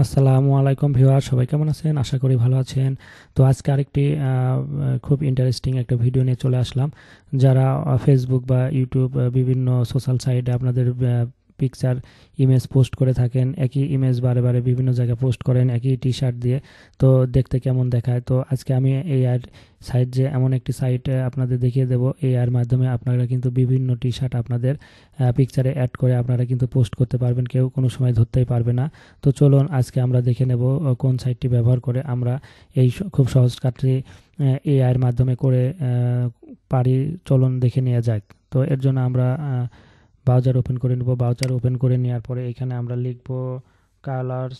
আসসালামু আলাইকুম ভিউয়ার, সবাই কেমন আছেন? আশা করি ভালো আছেন। তো আজকে আরেকটি খুব ইন্টারেস্টিং একটা ভিডিও নিয়ে চলে আসলাম। যারা ফেসবুক বা ইউটিউব বিভিন্ন সোশ্যাল সাইটে আপনাদের পিকচার ইমেজ পোস্ট করে থাকেন, একই ইমেজ বারে বারে বিভিন্ন জায়গায় পোস্ট করেন একই টি শার্ট দিয়ে, তো দেখতে কেমন দেখায়। তো আজকে আমি এই আর সাইট যে এমন একটি সাইট আপনাদের দেখিয়ে দেবো, এই আর মাধ্যমে আপনারা কিন্তু বিভিন্ন টি শার্ট আপনাদের পিকচারে অ্যাড করে আপনারা কিন্তু পোস্ট করতে পারবেন, কেউ কোনো সময় ধরতেই পারবে না। তো চলুন আজকে আমরা দেখে নেব কোন সাইটটি ব্যবহার করে আমরা এই খুব সহজ কাজটি এআইয়ের মাধ্যমে করে পারি। চলুন দেখে নেওয়া যাক। তো এর জন্য আমরা ব্রাউজার ওপেন করে নেব। ব্রাউজার ওপেন করে নেওয়ার পরে এখানে আমরা লিখব কালার্স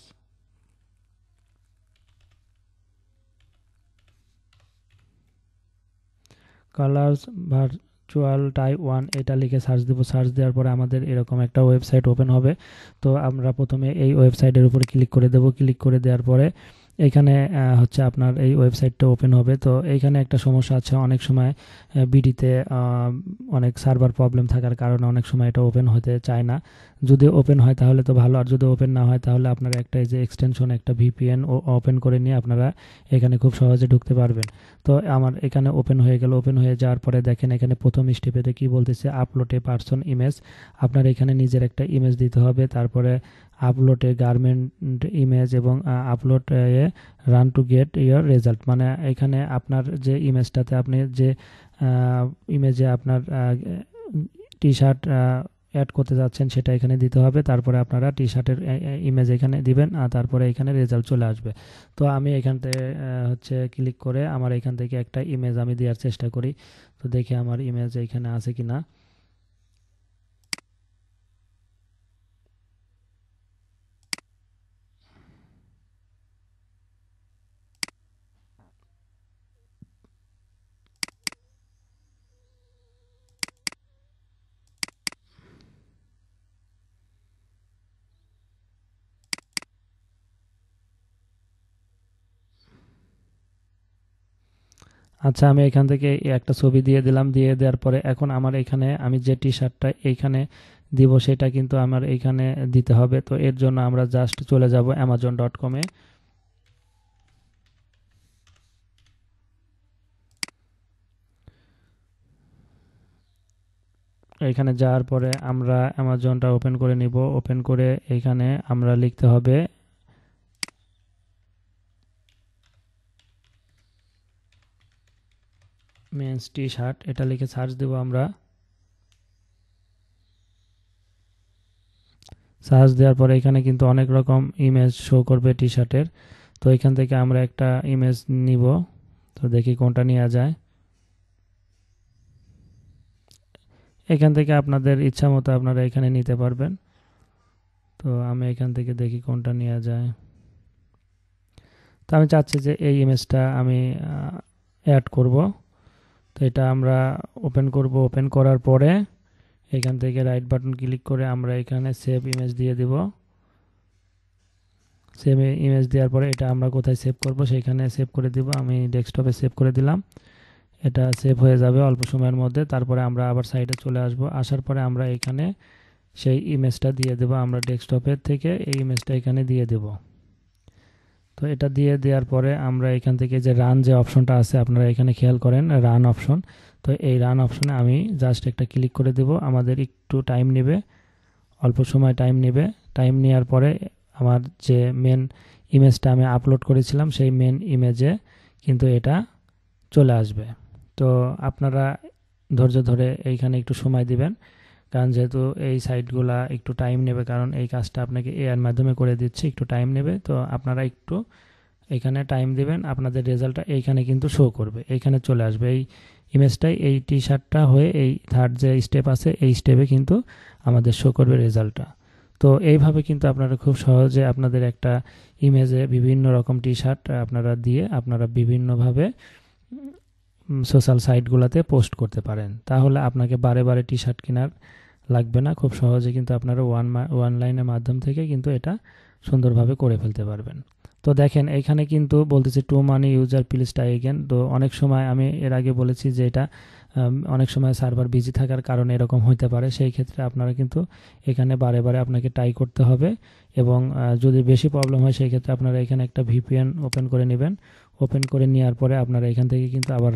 কালার্স ভার্চুয়াল টাই 1, এটা লিখে সার্চ দেব। সার্চ দেওয়ার পরে আমাদের এরকম একটা ওয়েবসাইট ওপেন হবে। তো আমরা প্রথমে এই ওয়েবসাইটের উপরে ক্লিক করে দেব। ক্লিক করে দেওয়ার পরে এখানে হচ্ছে আপনার এই ওয়েবসাইটটা ওপেন হবে। তো এইখানে একটা সমস্যা আছে, অনেক সময় বিডিতে অনেক সার্ভার প্রবলেম থাকার কারণে অনেক সময় এটা ওপেন হতে চায় না। যদি ওপেন হয় তাহলে তো ভালো, আর যদি ওপেন না হয় তাহলে আপনারা একটা এই যে এক্সটেনশন, একটা ভিপিএন ওপেন করে নিয়ে আপনারা এখানে খুব সহজে ঢুকতে পারবেন। তো আমার এখানে ওপেন হয়ে গেল। ওপেন হয়ে যাওয়ার পরে দেখেন এখানে প্রথম স্টেপেতে কি বলতেছে, আপলোড এ পার্সন ইমেজ। আপনার এখানে নিজের একটা ইমেজ দিতে হবে, তারপরে আপলোড এ গার্মেন্ট ইমেজ এবং upload A run to get your result. মানে এখানে আপনার যে ইমেজটাতে আপনি যে ইমেজে আপনার টি শার্ট অ্যাড করতে যাচ্ছেন সেটা এখানে দিতে হবে। তারপরে আপনারা টি শার্টের ইমেজ এখানে দিবেন, আর তারপরে এখানে রেজাল্ট চলে আসবে। তো আমি এখান থেকে হচ্ছে ক্লিক করে আমার এখান থেকে একটা ইমেজ আমি দেওয়ার চেষ্টা করি। তো দেখি আমার ইমেজ এখানে আছে কিনা। আচ্ছা, আমি এখান থেকে একটা ছবি দিয়ে দিলাম। দিয়ে দেওয়ার পরে এখন আমার এখানে আমি যে টি শার্টটা এইখানে দিব সেটা কিন্তু আমার এইখানে দিতে হবে। তো এর জন্য আমরা জাস্ট চলে যাব amazon.com-এ। এখানে যাওয়ার পরে আমরা অ্যামাজনটা ওপেন করে নিব। ওপেন করে এখানে আমরা লিখতে হবে মেন্স টি শার্ট, এটা লিখে সার্চ দেব আমরা। সার্চ দেওয়ার পরে এখানে কিন্তু অনেক রকম ইমেজ শো করবে টি শার্টের। তো এখান থেকে আমরা একটা ইমেজ নিব। তো দেখি কোনটা নেওয়া যায়। এখান থেকে আপনাদের ইচ্ছা মতো আপনারা এখানে নিতে পারবেন। তো আমি এখান থেকে দেখি কোনটা নেওয়া যায়। তো আমি চাচ্ছি যে এই ইমেজটা আমি অ্যাড করব। তো এটা আমরা ওপেন করব। ওপেন করার পরে এখান থেকে রাইট বাটন ক্লিক করে আমরা এখানে সেভ ইমেজ দিয়ে দিব। সেভ ইমেজ দেওয়ার পরে এটা আমরা কোথায় সেভ করব সেইখানে সেভ করে দিব। আমি ডেস্কটপে সেভ করে দিলাম। এটা সেভ হয়ে যাবে অল্প সময়ের মধ্যে। তারপরে আমরা আবার সাইডে চলে আসব। আসার পরে আমরা এখানে সেই ইমেজটা দিয়ে দেব। আমরা ডেস্কটপের থেকে এই ইমেজটা এখানে দিয়ে দেব। তো এটা দিয়ে দেওয়ার পরে আমরা এখান থেকে যে রান যে অপশনটা আছে আপনারা এখানে খেয়াল করেন, রান অপশন। তো এই রান অপশনে আমি জাস্ট একটা ক্লিক করে দেব। আমাদের একটু টাইম নেবে, অল্প সময় টাইম নেবে। টাইম নেওয়ার পরে আমার যে মেন ইমেজটা আমি আপলোড করেছিলাম সেই মেন ইমেজে কিন্তু এটা চলে আসবে। তো আপনারা ধৈর্য ধরে এইখানে একটু সময় দিবেন, কারণ যেহেতু এই সাইটগুলা একটু টাইম নেবে, কারণ এই কাজটা আপনাকে এআইয়ের মাধ্যমে করে দিচ্ছে, একটু টাইম নেবে। তো আপনারা একটু এখানে টাইম দিবেন, আপনাদের রেজাল্টটা এইখানে কিন্তু শো করবে, এইখানে চলে আসবে এই ইমেজটাই। এই টি শার্টটা হয়ে এই থার্ড যে স্টেপ আছে এই স্টেপে কিন্তু আমাদের শো করবে রেজাল্টটা। তো এইভাবে কিন্তু আপনারা খুব সহজে আপনাদের একটা ইমেজে বিভিন্ন রকম টি শার্ট আপনারা দিয়ে আপনারা বিভিন্নভাবে সোশ্যাল সাইটগুলোতে পোস্ট করতে পারেন। তাহলে আপনাকে বারে বারে টি শার্ট কেনার লাগবে না। খুব সহজে কিন্তু আপনারা ওয়ান লাইনের মাধ্যম থেকে কিন্তু এটা সুন্দরভাবে করে ফেলতে পারবেন। তো দেখেন এখানে কিন্তু বলতেছে too many user please try again. তো অনেক সময় আমি এর আগে বলেছি যে এটা অনেক সময় সার্ভার বিজি থাকার কারণে এরকম হতে পারে, সেই ক্ষেত্রে আপনারা কিন্তু এখানে বারে বারে আপনাকে ট্রাই করতে হবে। এবং যদি বেশি প্রবলেম হয় সেই ক্ষেত্রে আপনারা এখানে একটা ভিপিএন ওপেন করে নেবেন। ওপেন করে নেওয়ার পরে আপনারা এখান থেকে কিন্তু আবার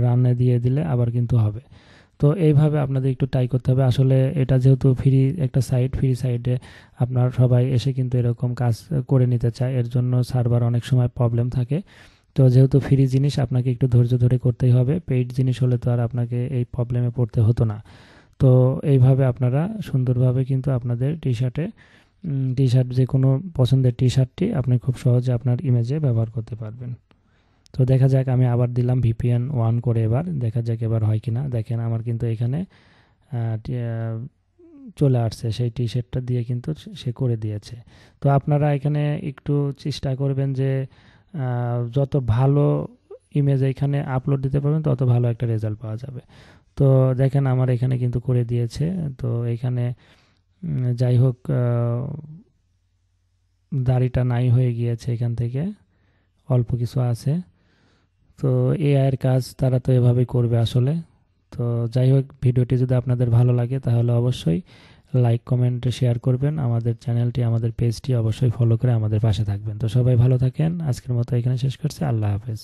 রানে দিয়ে দিলে আবার কিন্তু হবে। তো এইভাবে আপনাদের একটু ট্রাই করতে হবে। আসলে এটা যেহেতু ফ্রি একটা সাইট, ফ্রি সাইটে আপনার সবাই এসে কিন্তু এরকম কাজ করে নিতে চায়, এর জন্য সার্ভার অনেক সময় প্রবলেম থাকে। তো যেহেতু ফ্রি জিনিস আপনাকে একটু ধৈর্য ধরে করতেই হবে, পেইড জিনিস হলে তো আর আপনাকে এই প্রবলেমে পড়তে হতো না। তো এইভাবে আপনারা সুন্দরভাবে কিন্তু আপনাদের টি শার্ট যে কোনো পছন্দের টি শার্টটি আপনি খুব সহজে আপনার ইমেজে ব্যবহার করতে পারবেন। তো দেখা যাক, আমি আবার দিলাম ভিপিএন 1 করে, এবার দেখা যাক এবার হয় কিনা। দেখেন আমার কিন্তু এখানে চলে আসছে, সেই টি শার্টটা দিয়ে কিন্তু সে করে দিয়েছে। তো আপনারা এখানে একটু চেষ্টা করবেন যে যত ভালো ইমেজ এখানে আপলোড দিতে পারবেন তত ভালো একটা রেজাল্ট পাওয়া যাবে। তো দেখেন আমার এখানে কিন্তু করে দিয়েছে। তো এখানে যাই হোক দাড়িটা নাই হয়ে গিয়েছে, এখান থেকে অল্প কিছু আছে। তো এআই এর কাজ তারা তো এভাবেই করবে আসলে। তো যাই হোক, ভিডিওটি যদি আপনাদের ভালো লাগে তাহলে অবশ্যই লাইক কমেন্ট শেয়ার করবেন। আমাদের চ্যানেলটি, আমাদের পেজটি অবশ্যই ফলো করে আমাদের পাশে থাকবেন। তো সবাই ভালো থাকেন, আজকের মতো এখানে শেষ করছি। আল্লাহ হাফেজ।